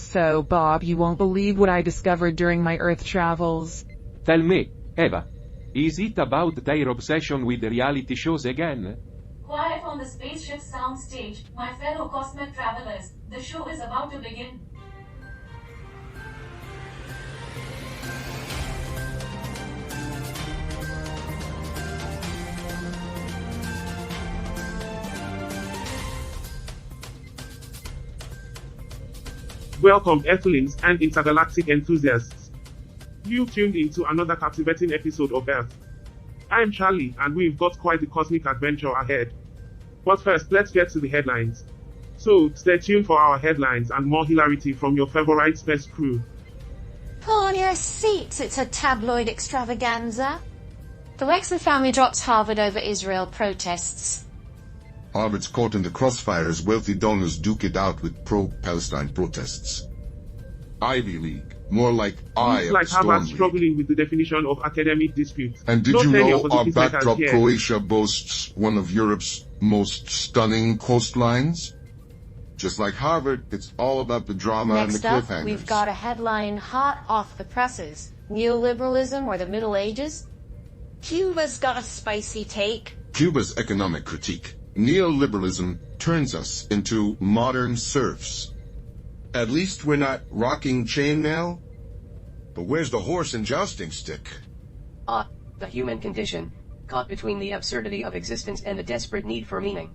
So, Bob, you won't believe what I discovered during my Earth travels. Tell me, Eva. Is it about their obsession with reality shows again? Quiet on the spaceship soundstage, my fellow cosmic travelers. The show is about to begin. Welcome, Earthlings and intergalactic enthusiasts. You've tuned into another captivating episode of Earth. I'm Charlie, and we've got quite the cosmic adventure ahead. But first, let's get to the headlines. So, stay tuned for our headlines and more hilarity from your favorite space crew. Pull on your seats, it's a tabloid extravaganza. The Wexler family drops Harvard over Israel protests. Harvard's caught in the crossfire as wealthy donors duke it out with pro-Palestine protests. Ivy League, more like Eye It's of like the Storm Harvard League. struggling with the definition of academic dispute. And did Not you many know our opposition letters backdrop here. Croatia boasts one of Europe's most stunning coastlines? Just like Harvard, it's all about the drama Next and the up, cliffhangers. we've got a headline hot off the presses. Neoliberalism or the Middle Ages? Cuba's got a spicy take. Cuba's economic critique. Neoliberalism turns us into modern serfs. At least we're not rocking chainmail. But where's the horse and jousting stick? The human condition, caught between the absurdity of existence and the desperate need for meaning.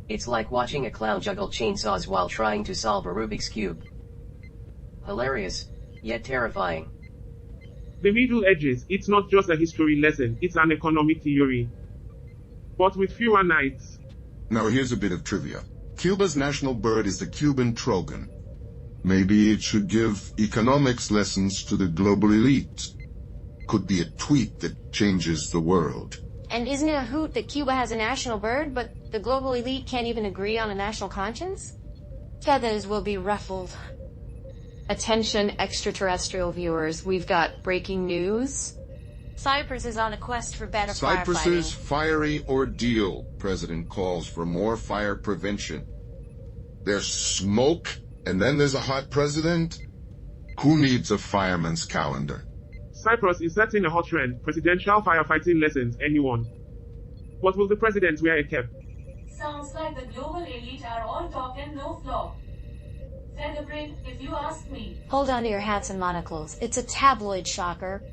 It's like watching a clown juggle chainsaws while trying to solve a Rubik's Cube. Hilarious, yet terrifying. The Middle Ages, it's not just a history lesson, it's an economic theory. But with fewer knights. Now here's a bit of trivia. Cuba's national bird is the Cuban trogon. Maybe it should give economics lessons to the global elite. Could be a tweet that changes the world. And isn't it a hoot that Cuba has a national bird, but the global elite can't even agree on a national conscience? Feathers will be ruffled. Attention extraterrestrial viewers, we've got breaking news. Cyprus is on a quest for better Cyprus's firefighting. fiery ordeal. President calls for more fire prevention. There's smoke, and then there's a hot president? Who needs a fireman's calendar? Cyprus is setting a hot trend, presidential firefighting lessons, anyone. But will the president wear a cap? Sounds like the global elite are all talk and no flop. Featherbrain, if you ask me. Hold on to your hats and monocles. It's a tabloid shocker.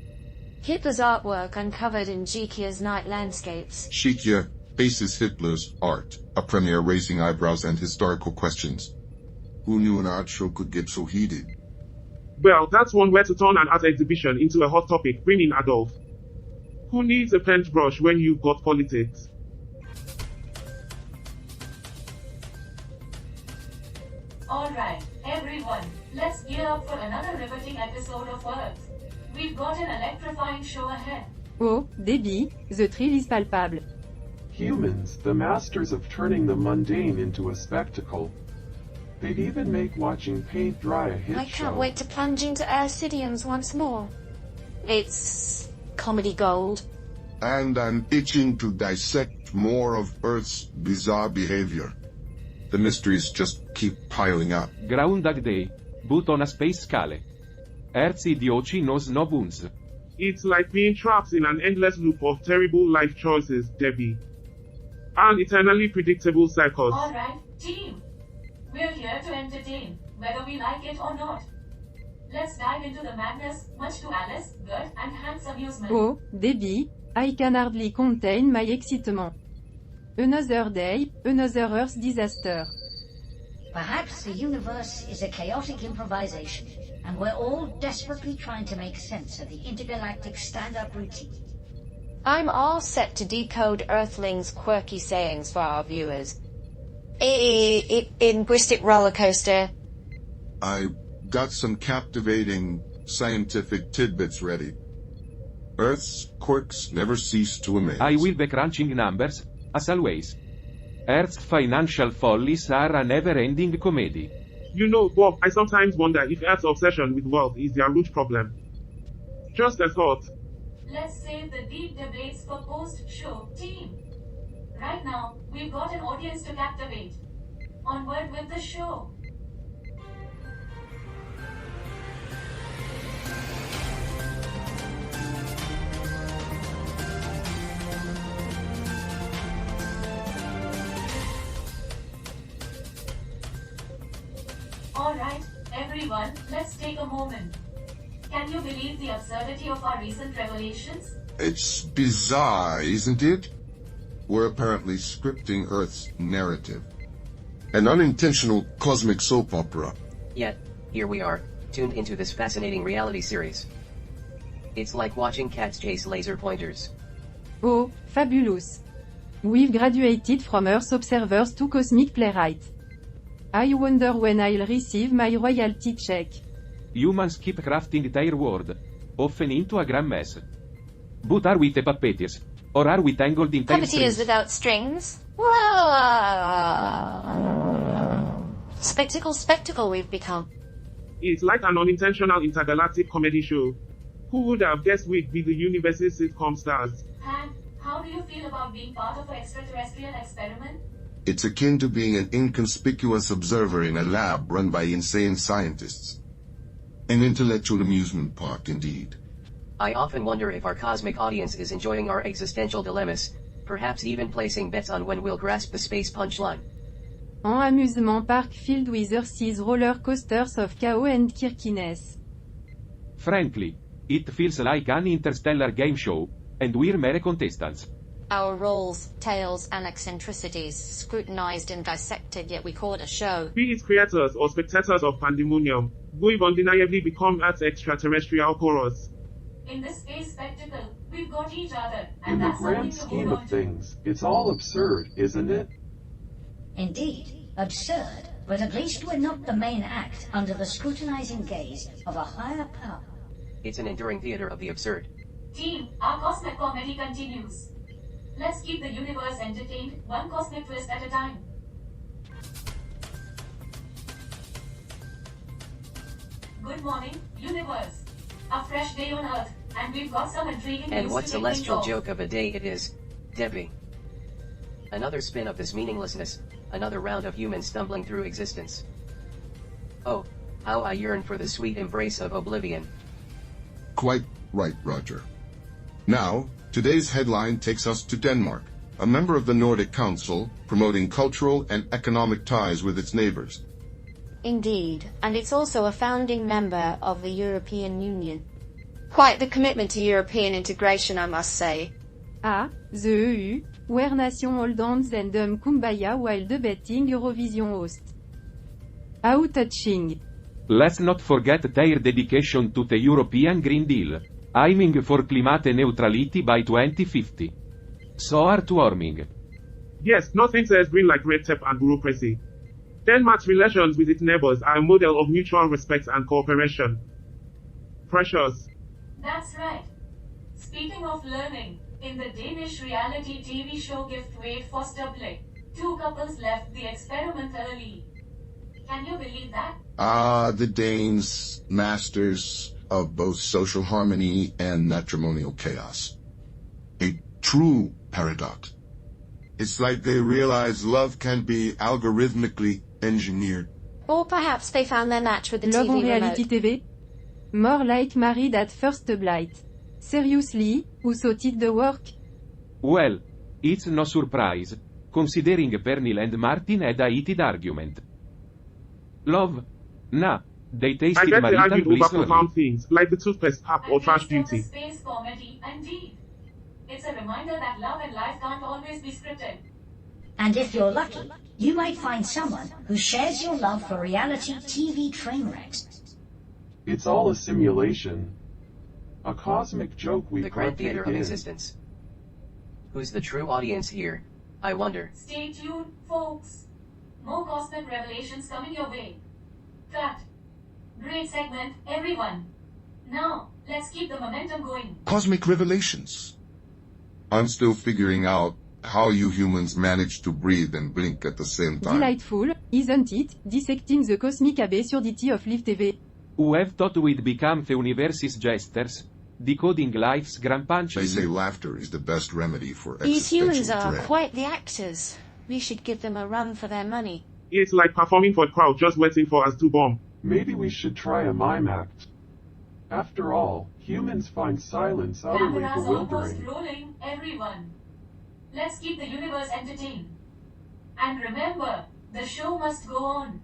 Hitler's artwork uncovered in Jikia's night landscapes. Shikia faces Hitler's art, a premiere raising eyebrows and historical questions. Who knew an art show could get so heated? Well, that's one way to turn an art exhibition into a hot topic. Bring in Adolf. Who needs a paintbrush when you've got politics? Alright, everyone, let's gear up for another riveting episode of Earth. We've got an electrifying show ahead. Oh, débit, the thrill is palpable. Humans, the masters of turning the mundane into a spectacle. They'd even make watching paint dry a hit I show. can't wait to plunge into Arcidians once more. It's comedy gold. And I'm itching to dissect more of Earth's bizarre behavior. The mysteries just keep piling up. Groundhog Day, but on a space scale. Earth's idiocy knows no bounds. It's like being trapped in an endless loop of terrible life choices, Debbie. An eternally predictable cycle. Alright, team. We're here to entertain, whether we like it or not. Let's dive into the madness, much to Alice, Gert, and Hank's amusement. Oh, débit, I can hardly contain my excitement. Another day, another Earth disaster. Perhaps the universe is a chaotic improvisation, and we're all desperately trying to make sense of the intergalactic stand-up routine. I'm all set to decode Earthlings' quirky sayings for our viewers. Linguistic roller coaster. I got some captivating scientific tidbits ready. Earth's quirks never cease to amaze. I will be crunching numbers, as always. Earth's financial follies are a never-ending comedy. You know, Bob, I sometimes wonder if Earth's obsession with wealth is their root problem. Just a thought. Let's save the deep debates for post-show, team. Right now, we've got an audience to captivate. Onward with the show. Alright, everyone, let's take a moment. Can you believe the absurdity of our recent revelations? It's bizarre, isn't it? We're apparently scripting Earth's narrative. An unintentional cosmic soap opera. Yet, here we are, tuned into this fascinating reality series. It's like watching cats chase laser pointers. Oh, fabulous. We've graduated from Earth observers to cosmic playwright. I wonder when I'll receive my royalty check. Humans keep crafting their world, often into a grand mess. But are we the puppeteers? Or are we tangled in time Puppeteers strings? without strings? Spectacle we've become. It's like an unintentional intergalactic comedy show. Who would have guessed we'd be the universe's sitcom stars? Han, how do you feel about being part of an extraterrestrial experiment? It's akin to being an inconspicuous observer in a lab run by insane scientists. An intellectual amusement park, indeed. I often wonder if our cosmic audience is enjoying our existential dilemmas, perhaps even placing bets on when we'll grasp the space punchline. En amusement park filled with Earth's roller coasters of chaos and quirkiness. Frankly, it feels like an interstellar game show, and we're mere contestants. Our roles, tales, and eccentricities scrutinized and dissected, yet we call it a show. Be it creators or spectators of pandemonium, we've undeniably become Earth's extraterrestrial chorus. In this space spectacle, we've got each other, In and the that's something grand to scheme hold of on to. things, it's all absurd, isn't it? Indeed, absurd, but at least we're not the main act under the scrutinizing gaze of a higher power. It's an enduring theater of the absurd. Team, our cosmic comedy continues. Let's keep the universe entertained, one cosmic twist at a time. Good morning, universe. A fresh day on Earth, and we've got some intriguing And news what to take celestial things off. joke of a day it is, Debbie. Another spin of this meaninglessness, another round of humans stumbling through existence. Oh, how I yearn for the sweet embrace of oblivion. Quite right, Roger. Now, today's headline takes us to Denmark, a member of the Nordic Council, promoting cultural and economic ties with its neighbors. Indeed, and it's also a founding member of the European Union. Quite the commitment to European integration, I must say. Ah, the EU, where nations hold hands and kumbaya while debating Eurovision host. How touching. Let's not forget their dedication to the European Green Deal, aiming for climate neutrality by 2050. So heartwarming. Yes, nothing says green like red tape and bureaucracy. Denmark's relations with its neighbors are a model of mutual respect and cooperation. Precious. That's right. Speaking of learning, in the Danish reality TV show Gift Ved Foster Blik, two couples left the experiment early. Can you believe that? Ah, the Danes, masters of both social harmony and matrimonial chaos. A true paradox. It's like they realize love can be algorithmically engineered. Or perhaps they found their match with the Love on TV reality remote. TV? More like married at first blight. Seriously, who thought it the work? Well, it's no surprise, considering Pernil and Martin had a heated argument. Love? Nah, they I tasted bet they marital argued over bliss profound early. things, like the toothpaste app or And trash based on the beauty. space comedy, indeed. It's a reminder that love and life can't always be scripted. And if you're lucky, you might find someone who shares your love for reality TV train wrecks. It's all a simulation. A cosmic joke we The grand partake theater of in. existence. Who's the true audience here? I wonder. Stay tuned, folks. More cosmic revelations coming your way. Cut. Great segment, everyone. Now, let's keep the momentum going. Cosmic revelations. I'm still figuring out how you humans manage to breathe and blink at the same time. Delightful, isn't it? Dissecting the cosmic absurdity of live TV. Who have thought we'd become the universe's jesters, decoding life's grand They punches? say laughter is the best remedy for These humans existential are dread. quite the actors. We should give them a run for their money. It's like performing for a crowd just waiting for us to bomb. Maybe we should try a mime act. After all, humans find silence utterly Cameras almost bewildering. rolling, everyone. Let's keep the universe entertained. And remember, the show must go on.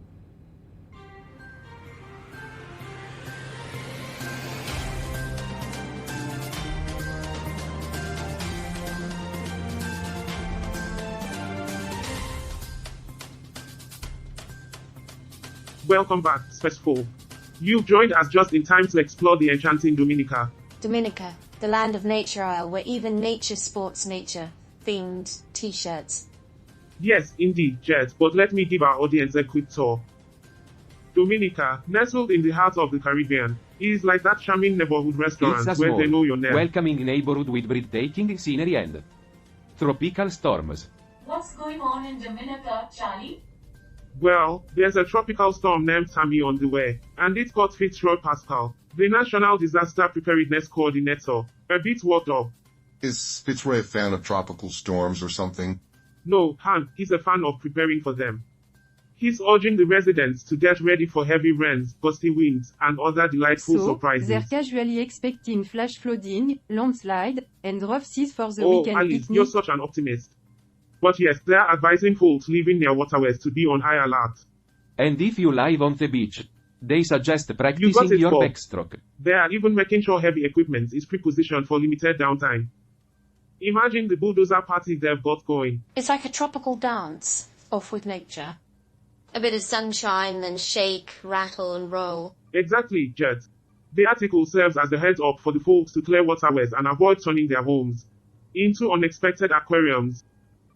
Welcome back, Spaceful. You've joined us just in time to explore the enchanting Dominica. Dominica, the land of nature isle where even nature sports nature-themed t-shirts. Yes, indeed, Jet, but let me give our audience a quick tour. Dominica, nestled in the heart of the Caribbean, is like that charming neighborhood restaurant It's a where small, they know your name. welcoming neighborhood with breathtaking scenery and tropical storms. What's going on in Dominica, Charlie? Well, there's a tropical storm named Tammy on the way, and it caught Fitzroy Pascal, the National Disaster Preparedness Coordinator, a bit worked up. Is Fitzroy a fan of tropical storms or something? No, Han, he's a fan of preparing for them. He's urging the residents to get ready for heavy rains, gusty winds, and other delightful So, surprises. they're casually expecting flash flooding, landslide, and rough seas for the Oh, weekend Alice, picnic. you're such an optimist. But yes, they're advising folks living near waterways to be on high alert. And if you live on the beach, they suggest You got practicing it, your Bob. backstroke. They are even making sure heavy equipment is pre-positioned for limited downtime. Imagine the bulldozer party they've got going. It's like a tropical dance, off with nature. A bit of sunshine, then shake, rattle and roll. Exactly, Jet. The article serves as a heads up for the folks to clear waterways and avoid turning their homes into unexpected aquariums.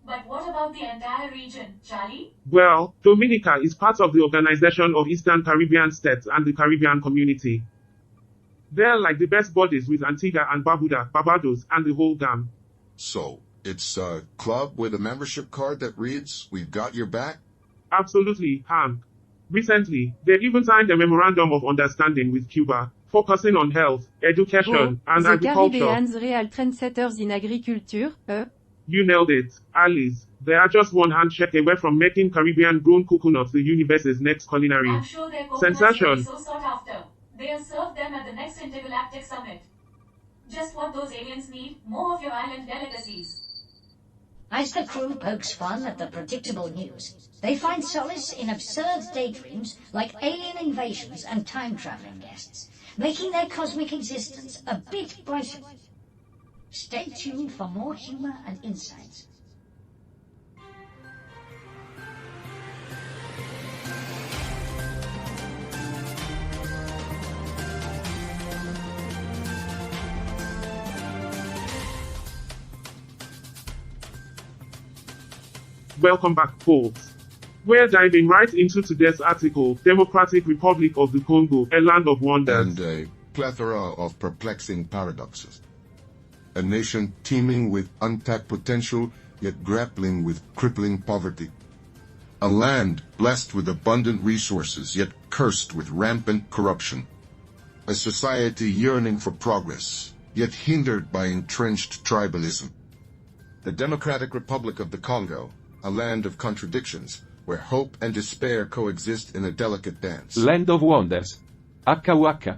But what about the entire region, Charlie? Well, Dominica is part of the Organization of Eastern Caribbean States and the Caribbean Community. They're like the best buddies with Antigua and Barbuda, Barbados, and the whole gang. So, it's a club with a membership card that reads, "We've got your back"? Absolutely, Hank. Recently, they even signed a memorandum of understanding with Cuba, focusing on health, education, and the agriculture. Caribbean's real trendsetters in agriculture, You nailed it, Alice. They are just one handshake away from making Caribbean-grown coconuts the universe's next culinary I'm sure their coconuts will be sensation. so sought after. They'll serve them at the next intergalactic summit. Just what those aliens need, more of your island delicacies. As the crew pokes fun at the predictable news, they find solace in absurd daydreams like alien invasions and time-traveling guests, making their cosmic existence a bit brighter. Stay tuned for more humor and insights. Welcome back, folks. We're diving right into today's article, Democratic Republic of the Congo, a land of wonders. And a plethora of perplexing paradoxes. A nation teeming with untapped potential, yet grappling with crippling poverty. A land blessed with abundant resources, yet cursed with rampant corruption. A society yearning for progress, yet hindered by entrenched tribalism. The Democratic Republic of the Congo, a land of contradictions, where hope and despair coexist in a delicate dance. Land of Wonders. HUH.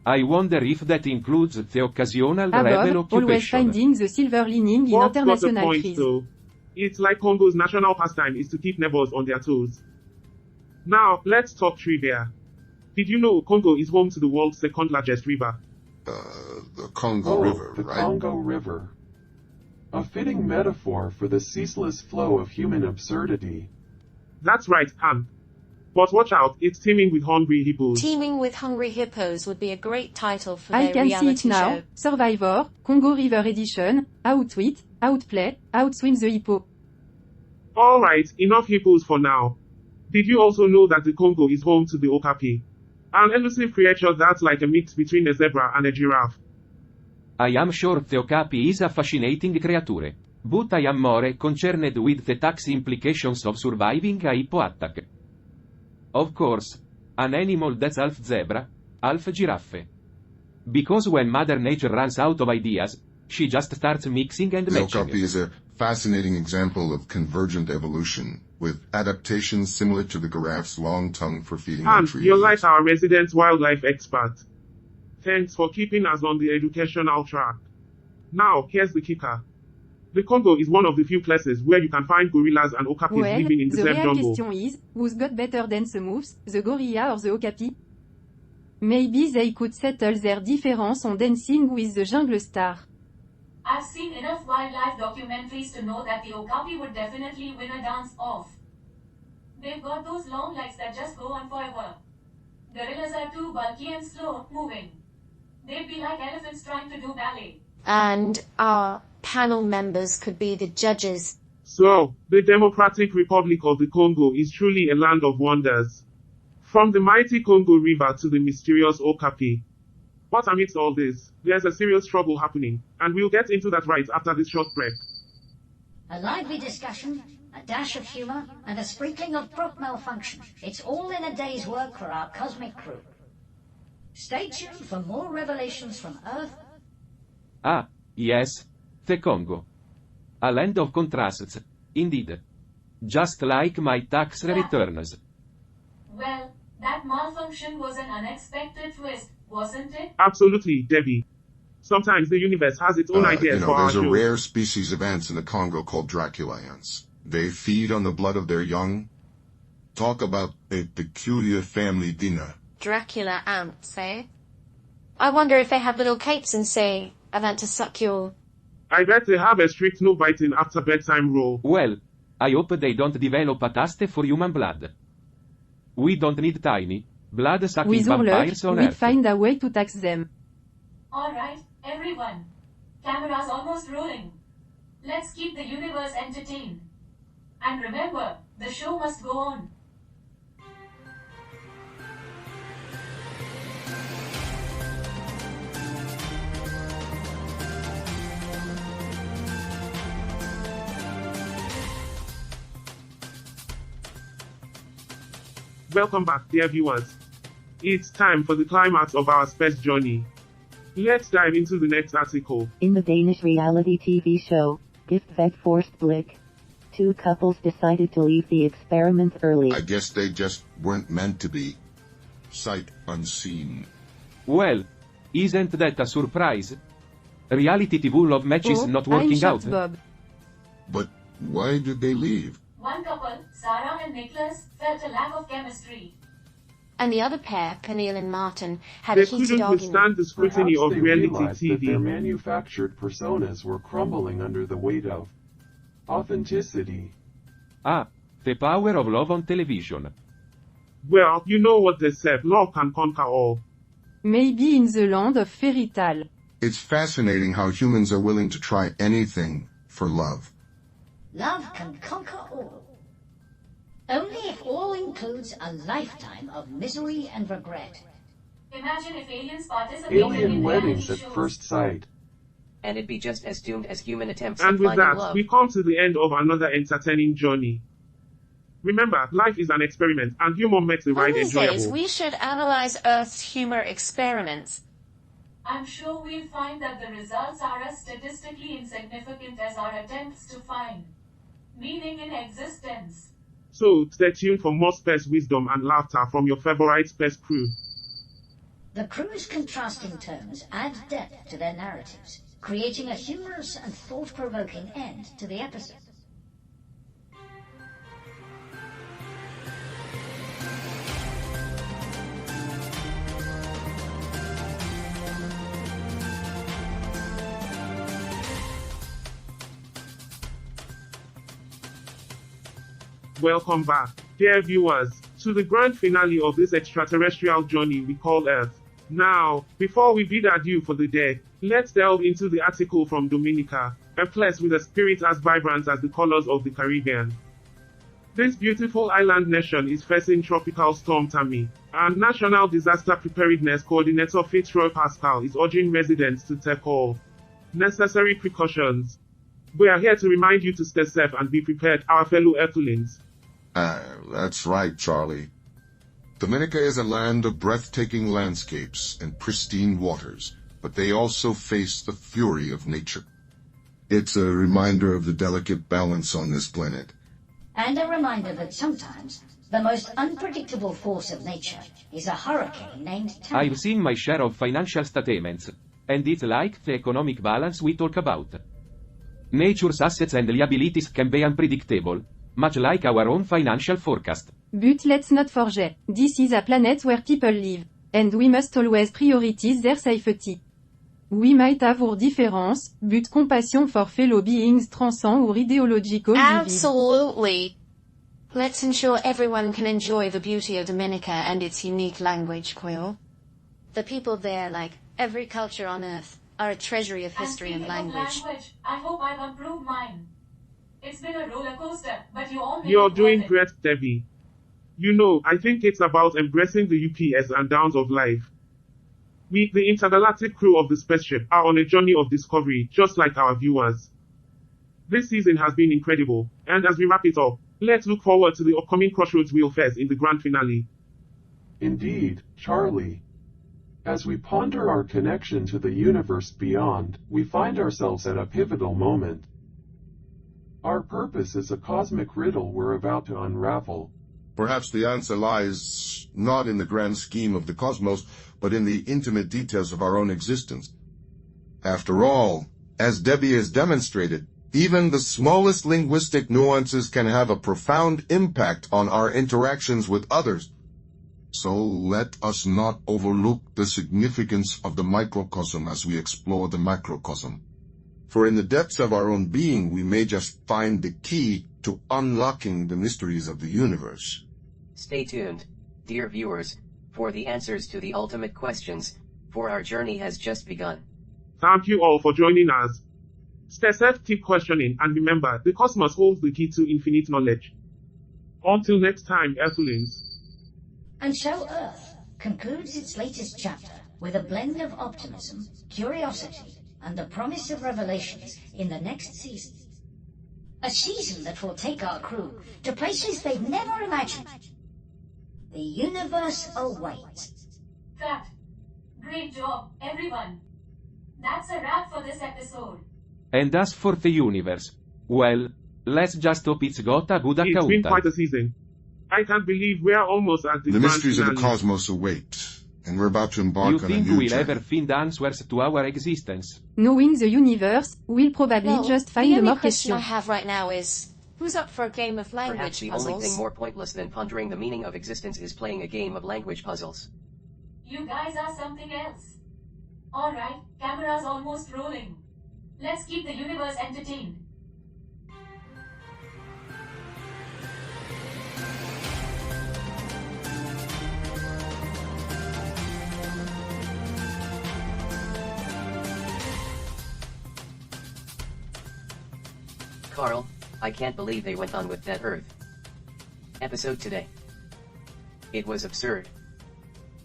I wonder if that includes the occasional rebel above, always occupation. finding the silver lining in Bob's got the international point, crises. though. It's like Congo's national pastime is to keep neighbors on their toes. Now, let's talk trivia. Did you know Congo is home to the world's second largest river? The Congo Oh, River, the right? Congo River. A fitting metaphor for the ceaseless flow of human absurdity. That's right, Han. But watch out, it's teeming with hungry hippos. Teeming with hungry hippos would be a great title for I their can see it reality now, show. Survivor, Congo River Edition, Outwit, Outplay, Outswim the Hippo. Alright, enough hippos for now. Did you also know that the Congo is home to the okapi? An elusive creature that's like a mix between a zebra and a giraffe. I am sure the okapi is a fascinating creature. But I am more concerned with the tax implications of surviving a hippo attack. Of course, an animal that's half zebra, half giraffe. Because when Mother Nature runs out of ideas, she just starts mixing and The matching. okapi is a fascinating example of convergent evolution, with adaptations similar to the giraffe's long tongue for feeding on Han, trees. you're like our resident wildlife expert. Thanks for keeping us on the educational track. Now, here's the kicker. The Congo is one of the few places where you can find gorillas and okapis Well, living in the the same real jungle. question is, who's got better dance moves, the gorilla or the okapi? Maybe they could settle their difference on dancing with the jungle star. I've seen enough wildlife documentaries to know that the okapi would definitely win a dance-off. They've got those long legs that just go on forever. Gorillas are too bulky and slow moving. They'd be like elephants trying to do ballet. And our panel members could be the judges. So, the Democratic Republic of the Congo is truly a land of wonders. From the mighty Congo River to the mysterious Okapi. But amidst all this, there's a serious struggle happening, and we'll get into that right after this short break. A lively discussion, a dash of humor, and a sprinkling of prop malfunction. It's all in a day's work for our cosmic crew. Stay tuned for more revelations from Earth. Ah, yes, the Congo. A land of contrasts, indeed. Just like my tax returns. Well, that malfunction was an unexpected twist, wasn't it? Absolutely, Debbie. Sometimes the universe has its own ideas for our There's a shows. rare species of ants in the Congo called Dracula ants. They feed on the blood of their young. Talk about a peculiar family dinner. Dracula ants, eh? I wonder if they have little capes and say, I want to suck your... I bet they have a strict no biting after bedtime rule. Well, I hope they don't develop a taste for human blood. We don't need tiny, blood-sucking With our luck, vampires on we'd Earth. find a way to tax them. Alright, everyone. Camera's almost rolling. Let's keep the universe entertained. And remember, the show must go on. Welcome back, dear viewers. It's time for the climax of our space journey. Let's dive into the next article. In the Danish reality TV show, Gift ved Forced Blick, two couples decided to leave the experiment early. I guess they just weren't meant to be. Sight unseen. Well, isn't that a surprise? Reality TV love matches not I'm working shocked, out. Bob. But why did they leave? One couple, Sarah and Nicholas, felt a lack of chemistry. And the other pair, Peniel and Martin, had They a heated couldn't argument. withstand the scrutiny Perhaps of they reality realized that their TV. manufactured personas were crumbling under the weight of authenticity. Ah, the power of love on television. Well, you know what they said, love can conquer all. Maybe in the land of fairy tale. It's fascinating how humans are willing to try anything for love. Love can conquer all. Only if all includes a lifetime of misery and regret. Imagine if aliens participated Alien in weddings reality at shows. first sight. And it'd be just as doomed as human attempts And at with finding that, love. we come to the end of another entertaining journey. Remember, life is an experiment, and humor makes the One ride of these days, enjoyable. we should analyze Earth's humor experiments. I'm sure we'll find that the results are as statistically insignificant as our attempts to find meaning in existence. So, stay tuned for more space wisdom and laughter from your favorite space crew. The crew's contrasting tones add depth to their narratives, creating a humorous and thought-provoking end to the episode. Welcome back, dear viewers, to the grand finale of this extraterrestrial journey we call Earth. Now, before we bid adieu for the day, let's delve into the article from Dominica, a place with a spirit as vibrant as the colors of the Caribbean. This beautiful island nation is facing Tropical Storm Tammy, and National Disaster Preparedness Coordinator Fitzroy Pascal is urging residents to take all necessary precautions. We are here to remind you to stay safe and be prepared, our fellow Earthlings. That's right, Charlie. Dominica is a land of breathtaking landscapes and pristine waters, but they also face the fury of nature. It's a reminder of the delicate balance on this planet. And a reminder that sometimes the most unpredictable force of nature is a hurricane named Tammy. I've seen my share of financial statements, and it's like the economic balance we talk about. Nature's assets and liabilities can be unpredictable, much like our own financial forecast. But let's not forget, this is a planet where people live, and we must always prioritize their safety. We might have our difference, but compassion for fellow beings transcend our ideological divides. Absolutely. Let's ensure everyone can enjoy the beauty of Dominica and its unique language, Quill. The people there, like every culture on Earth, are a treasury of history and language. I hope I've improved mine. It's been a roller coaster, but you all made You're it doing worth it. great, Debbie. You know, I think it's about embracing the ups and downs of life. We, the intergalactic crew of the spaceship, are on a journey of discovery, just like our viewers. This season has been incredible, and as we wrap it up, let's look forward to the upcoming Crossroads Wheel Fest in the grand finale. Indeed, Charlie. As we ponder our connection to the universe beyond, we find ourselves at a pivotal moment. Our purpose is a cosmic riddle we're about to unravel. Perhaps the answer lies not in the grand scheme of the cosmos, but in the intimate details of our own existence. After all, as Debbie has demonstrated, even the smallest linguistic nuances can have a profound impact on our interactions with others. So let us not overlook the significance of the microcosm as we explore the macrocosm. For in the depths of our own being, we may just find the key to unlocking the mysteries of the universe. Stay tuned, dear viewers, for the answers to the ultimate questions, for our journey has just begun. Thank you all for joining us. Stay safe, keep questioning, and remember, the cosmos holds the key to infinite knowledge. Until next time, Earthlings. And so Earth concludes its latest chapter with a blend of optimism, curiosity, and the promise of revelations in the next season. A season that will take our crew to places they've never imagined. The universe awaits. Cut. Great job, everyone. That's a wrap for this episode. And as for the universe, well, let's just hope it's got a good It's been accountant. quite a season. I can't believe we're almost at the The grand mysteries of the finale. cosmos await, and we're about to embark You on a think new we'll journey. ever find answers to our existence? Knowing the universe, we'll probably Well, just find the only more question I questions. have right now is, who's up for a game of Perhaps language the only thing puzzles? more pointless than pondering the meaning of existence is playing a game of language puzzles. You guys are something else. Alright, camera's almost rolling. Let's keep the universe entertained. Carl, I can't believe they went on with that Earth episode today. It was absurd.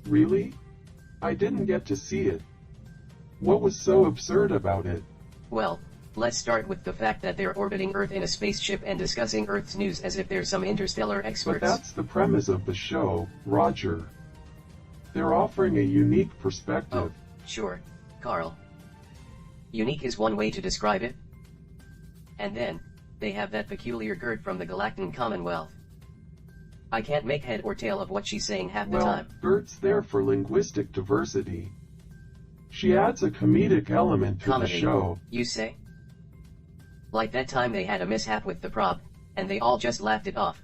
Really? I didn't get to see it. What was so absurd about it? Well, let's start with the fact that they're orbiting Earth in a spaceship and discussing Earth's news as if they're some interstellar But experts. that's the premise of the show, Roger. They're offering a unique perspective. Sure, Carl. Unique is one way to describe it. And then, they have that peculiar Gert from the Galactan Commonwealth. I can't make head or tail of what she's saying half the Well, time. Gert's there for linguistic diversity. She adds a comedic element to Comedy, the show. you say? Like that time they had a mishap with the prop, and they all just laughed it off.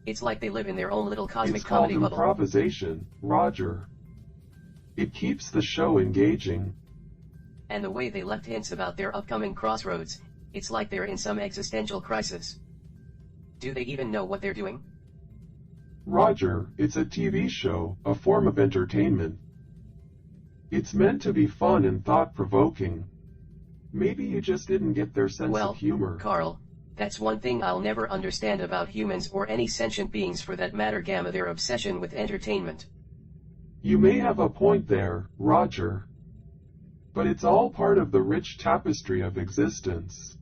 It's like they live in their own little cosmic It's called comedy bubble. improvisation, Roger. It keeps the show engaging. And the way they left hints about their upcoming crossroads, it's like they're in some existential crisis. Do they even know what they're doing? Roger, it's a TV show, a form of entertainment. It's meant to be fun and thought-provoking. Maybe you just didn't get their sense Well, of humor. Carl, that's one thing I'll never understand about humans or any sentient beings for that matter, Gamma, their obsession with entertainment. You may have a point there, Roger. But it's all part of the rich tapestry of existence.